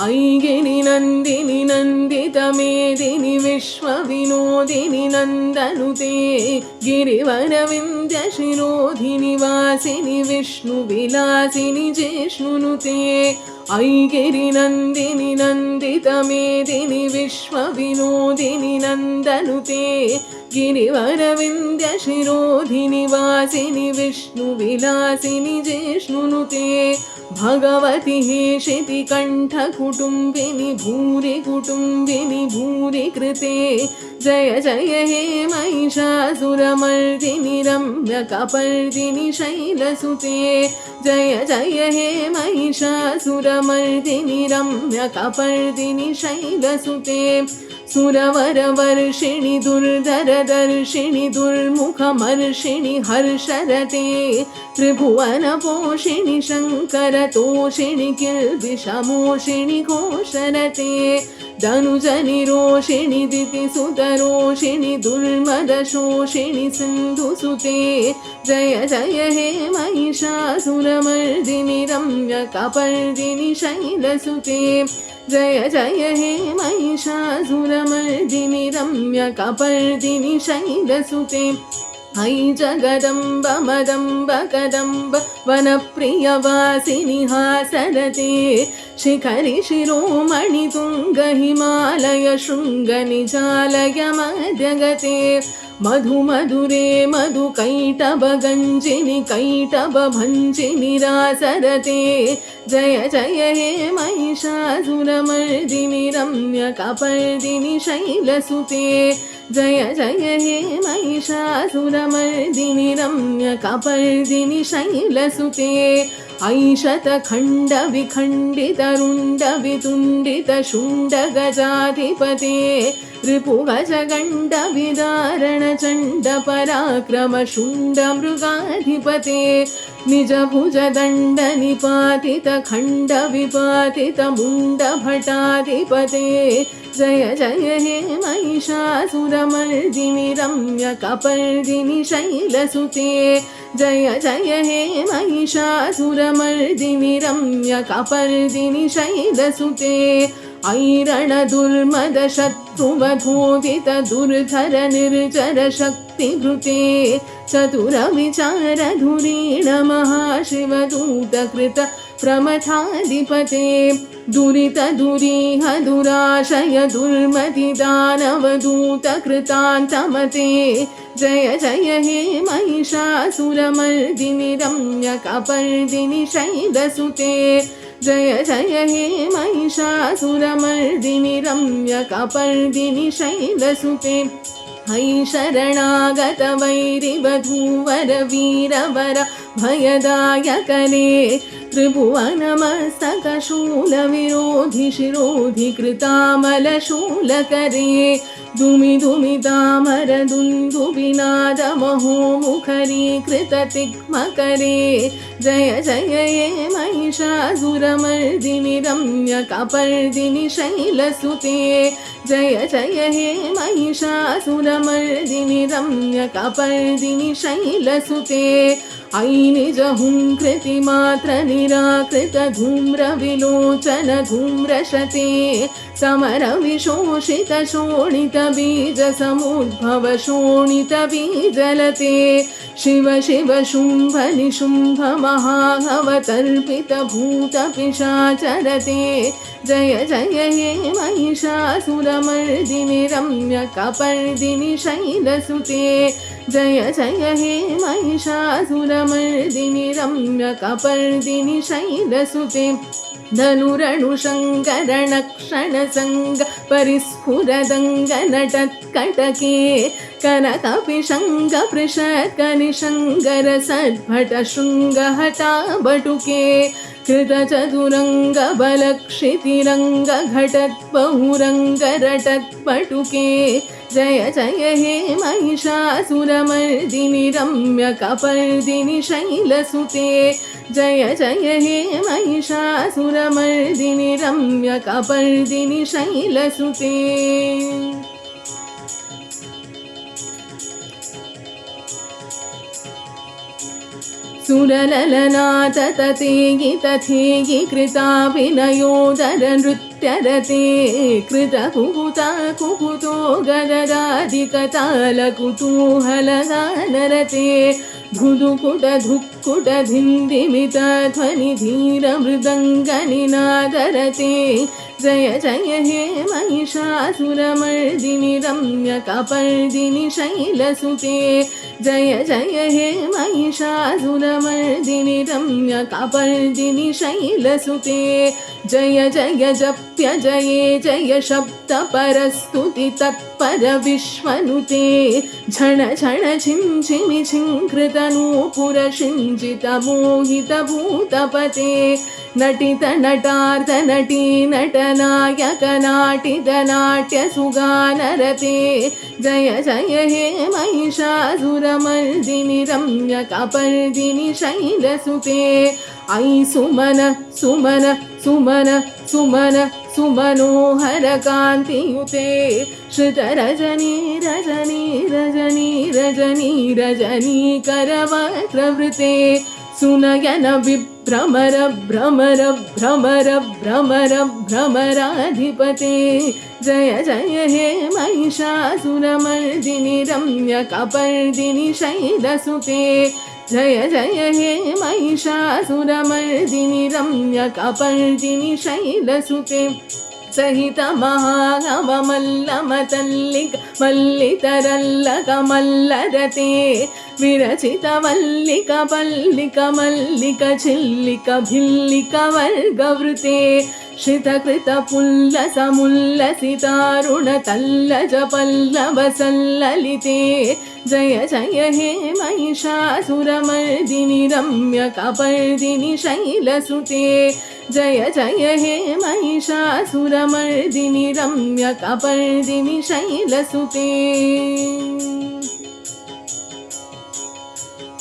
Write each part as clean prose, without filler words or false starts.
ऐगिरि नन्दिनि नन्दितमेदिनि विश्वविनोदिनि नन्दनुते गिरिवरविन्द्यशिरोधिनि वासिनि विष्णुविलासिनि जिष्णुनुते ऐगिरि नन्दिनि नन्दितमेदिनि विश्वविनोदिनि नन्दनुते गिरिवरविन्द्यशिरोधिनि वासिनि विष्णुविलासिनि जिष्णुनुते भगवति हेशिति कण्ठकुटुम्बिनि भूरि कुटुम्बिनि भूरि कृते जय जय हे महिषासुरमर्दिनि रम्यकपर्दिनि शैलसुते जय जय हे महिषासुरमर्दिनि रम्यकपर्दिनि शैलसुते सुरवरवर्षिणि दुर्धरदर्शिणि दुर्मुखमर्षिणि हर्षरते त्रिभुवनपोषिणि शङ्करतोषिणि किल्बिषमोषिणि घोषरते धनुजनिरोषिणि दितिसुतरोषिणि दुर्मदशोषिणि सिन्धुसुते जय जय हे महिषासुरमर्दिनि रम्यकपर्दिनि शैलसुते जय जय हे महिषासुरमर्दिनि रम्यकपर्दिनि शैलसुते ऐ जगदम्ब मदम्ब कदम्ब वनप्रियवासिनि हासरते शिखरि शिरोमणि तुङ्ग हिमालय शृङ्गनिजालय मध्यगते मधु मधुरे मधु कैटभगञ्जिनि कैटभभञ्जिनि रासरते जय जय हे महिषासुरमर्दिनि रम्यकपर्दिनि शैलसुते जय जय हे महिषासुरमर्दिनि रम्यकपर्दिनि शैलसुते ऐशतखण्डविखण्डितरुण्डवितुण्डितशुण्डगजाधिपते रिपुगजगण्डविदारणचण्डपराक्रमशुण्डमृगाधिपते निजभुजदण्डनिपातितखण्डविपातितमुण्डभटाधिपते जय जय हे महिषासुरमर्दिनि रम्यकपर्दिनि शैलसुते जय जय हे महिषासुरमर्दिनि रम्यकपर्दिनि शैलसुते ऐरणदुर्मदशत्रुवधोदित दुर्धर निर्जर शक्तिभृते चतुरविचारधुरीण महाशिवदूतकृत प्रमथाधिपते दुरितदुरीह दुराशय दुर्मतिदानवदूतकृतान्तमते जय जय हे महिषासुरमर्दिनि रम्यकपर्दिनि शैलसुते जय जय हे महिषासुरमर्दिनि रम्यकपर्दिनि शैलसुते ऐ शरणागत वैरिवधूवर वीरवर भयदायकरे त्रिभुवनमस्तकशूलविरोधि शिरोधि कृतामलशूलकरे दुमि दुमितामर दुन्दुभिनादमहोमुखरी कृततिग्मकरे जय जय हे महिषासुरमर्दिनि रम्यकपर्दिनि शैलसुते जय जय हे महिषासुरमर्दिनि रम्यकपर्दिनि शैलसुते ऐ निजहुङ्कृतिमात्र निराकृत धूम्रविलोचन धूम्रशते समरविशोषित शोणित बीज समुद्भव शोणित बीजलते शिव शिव शुम्भ निशुम्भ महाहवतर्पित भूत पिशाचरते जय जय हे महिषासुरमर्दिनि रम्यकपर्दिनि शैलसुते जय जय हे महिषासुरमर्दिनि रम्यकपर्दिनि शैलसुते धनुरणुशङ्करणक्षणसङ्ग परिस्फुरदङ्गनटत्कटके कनकपिशङ्गपृषत्कनिशङ्गर सद्भटशृङ्गहटाबटुके कृतचतुरङ्गबलक्षितिरङ्गघटत्बहुरङ्गरटत्पटुके जय जय हे महिषासुरमर्दिनि रम्यकपर्दिनि शैलसुते जय जय हे महिषासुरमर्दिनि रम्यकपर्दिनि शैलसुते सुरललनातततेयि तथेयि कृताभिनयोदरनृत्यरते कृतकुकुता कुकुतो गददादिकतालकुतूहलगानरते धुदुकुटधुक्कुटधिन्दिमितध्वनिधीरमृदङ्गनिनादरते जय जय हे महिषासुरमर्दिनि रम्यकपर्दिनि शैलसुते जय जय हे महिषासुरमर्दिनि रम्यकपर्दिनि शैलसुते जय जय जप्य जये जय शब्दपरस्तुति तत्पर विश्वनुते झण झण छिंझिमि छिंकृतनूपुर शिञ्जित मोहित भूतपते नटित नटार्थ नटी नटनायक नाटित नाट्य सुगानरते जय जय हे महिषासुरमर्दिनि रम्यकपर्दिनि शैलसुते ऐ सुमन सुमन सुमन सुमन सुमनोहर कान्तियुते श्रुतरजनी रजनी रजनी रजनी रजनी करवक्त्रवृते सुनयन विभ्रमर भ्रमर भ्रमर भ्रमर भ्रमराधिपते जय जय हे महिषासुरमर्दिनि रम्यकपर्दिनि शैलसुते जय जय हे महिषासुरमर्दिनि रम्यकपर्दिनि शैलसुते सहित महागमल्लमतल्लिक मल्लितरल्लक मल्लरते विरचित मल्लिक पल्लिक मल्लिक छिल्लिक भिल्लिक वर्गवृते श्रितकृत पुल्लस मुल्लसितारुण तल्लज पल्लव सल्ललिते जय जय हे महिषासुरमर्दिनि रम्यकपर्दिनि शैलसुते जय जय हे महिषासुरमर्दिनि रम्यकपर्दिनि शैलसुते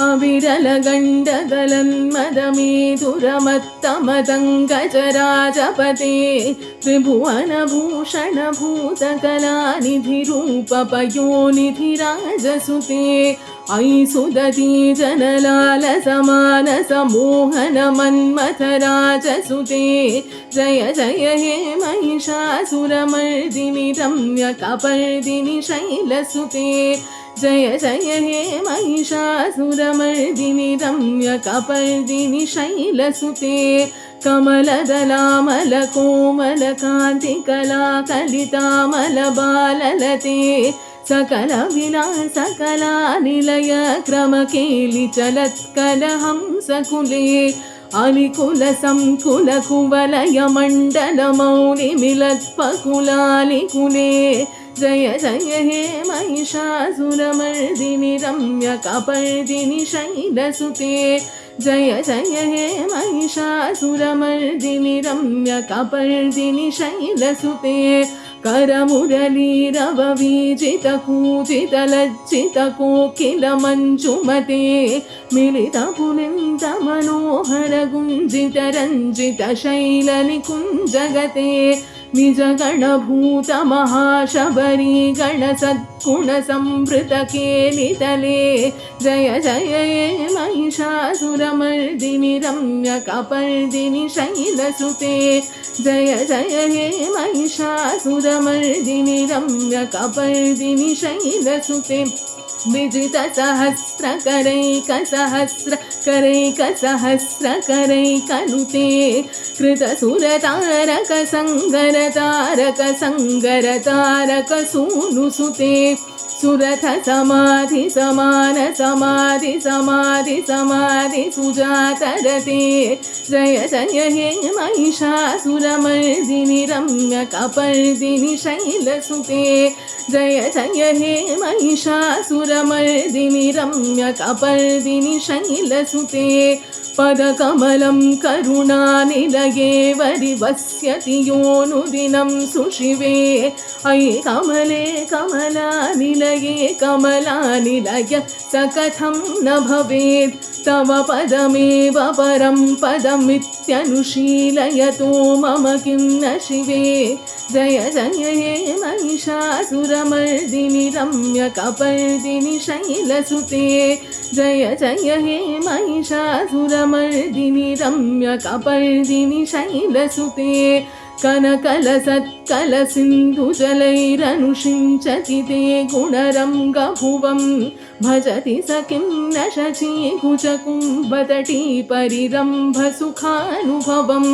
अविरल गण्डगलन्मदमेधुरमत्तमदङ्गजराजपते त्रिभुवनभूषण भूतकलानिधिरूपपयोनिधिराजसुते ऐ सुदती जनलालसमानसमोहन मन्मथराजसुते जय जय हे महिषासुरमर्दिनि रम्यकपर्दिनि शैलसुते जय जय हे महिषासुरमर्दिनि रम्यकपर्दिनि शैलसुते कमलदलामलकोमलकान्तिकलाकलितामलबाललते सकलविलासकलानिलय क्रमकेलिचलत्कलहंसकुले अलिकुलसंकुलकुवलयमण्डलमौलिमिलत्पकुलालिकुले जय जय हे महिषासुरमर्दिनि रम्यकपर्दिनि शैलसुते जय जय हे महिषासुरमर्दिनि रम्यकपर्दिनि शैलसुते करमुरलीरववीजितकूजितलज्जितकोकिलमञ्जुमते मिलितपुलिन्दमनोहरगुञ्जितरञ्जितशैलनिकुञ्जगते निजगणभूतमहाशबरी गणसद्गुणसंवृतकेलितले जय जय हे महिषासुरमर्दिनि रम्यकपर्दिनि शैलसुते जय जय हे महिषासुरमर्दिनि रम्यकपर्दिनि शैलसुते विजितसहस्रकरैकसहस्रकरैकसहस्रकरैकनुते कृतसुरतारकसङ्गरतारकसङ्गरतारकसूनुसुते सुरथ समाधि समान समाधि समाधि समाधि सुजातरते जय जय हे महिषासुरमर्दिनि रम्यकपर्दिनि शैलसुते जय जय हे महिषासुरमर्दिनि रम्यकपर्दिनि शैलसुते पदकमलं करुणानिलये वरिवस्यति योऽनुदिनं सुशिवे अयि कमले कमलानिलये कमलानिलय स कथं न भवेत् तव पदमेव परं पदमित्यनुशीलयतो मम किं न शिवे जय जय हे महिषासुरमर्दिनि रम्यकपर्दिनि शैलसुते जय जय हे महिषासुरमर्दिनि रम्यकपर्दिनि शैलसुते कनकलसत्कलसिन्धुजलैरनुषिञ्चति ते गुणरङ्गभुवं भजति स किं न शचीकुचकुम्भतटी परिरम्भसुखानुभवम्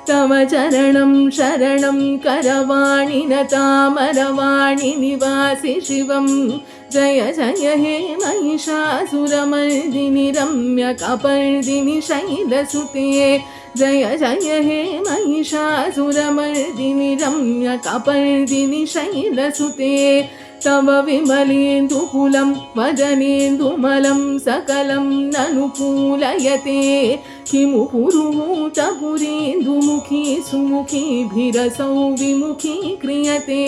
तव चरणं शरणं करवाणि न तामरवाणि निवासि शिवं जय जय हे महिषासुरमर्दिनि रम्यकपर्दिनि शैलसुते जय जय हे महिषासुरमर्दिनि रम्यकपर्दिनि शैलसुते तव विमलेन्दुकुलं वदनेन्दुमलं सकलं ननुकूलयते किमु पुरुहूतपुरेन्दुमुखी सुमुखीभिरसौ विमुखी क्रियते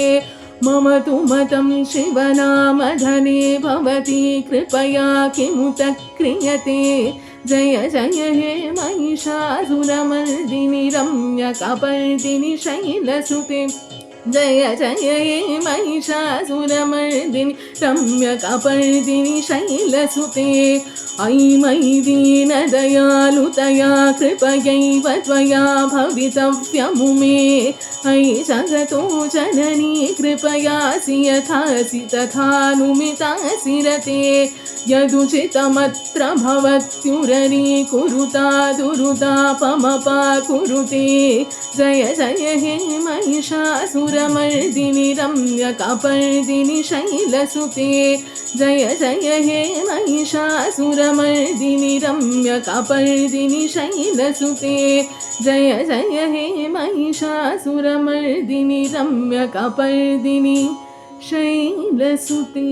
मम तु मतं शिवनामधने भवती कृपया किमुत क्रियते जय जय हे महिषासुरमर्दिनि रम्यकपर्दिनि शैलसुते जय जय हे महिषासुरमर्दिनि रम्यकपर्दिनि शैलसुते अयि मयि दीनदयालुतया कृपयैव त्वया भवितव्यमुमे अयि जगतो जननी कृपयासि यथासि तथानुमितासि रते यदुचितमत्र भवत्युररीकुरुता दुरुतापमपाकुरुते जय जय हे महिषासुरमर्दिनि रम्यकपर्दिनि शैलसुते जय जय हे महिषासुरमर्दिनि रम्यकपर्दिनि शैलसुते जय जय हे महिषासुरमर्दिनि रम्यकपर्दिनि शैलसुते।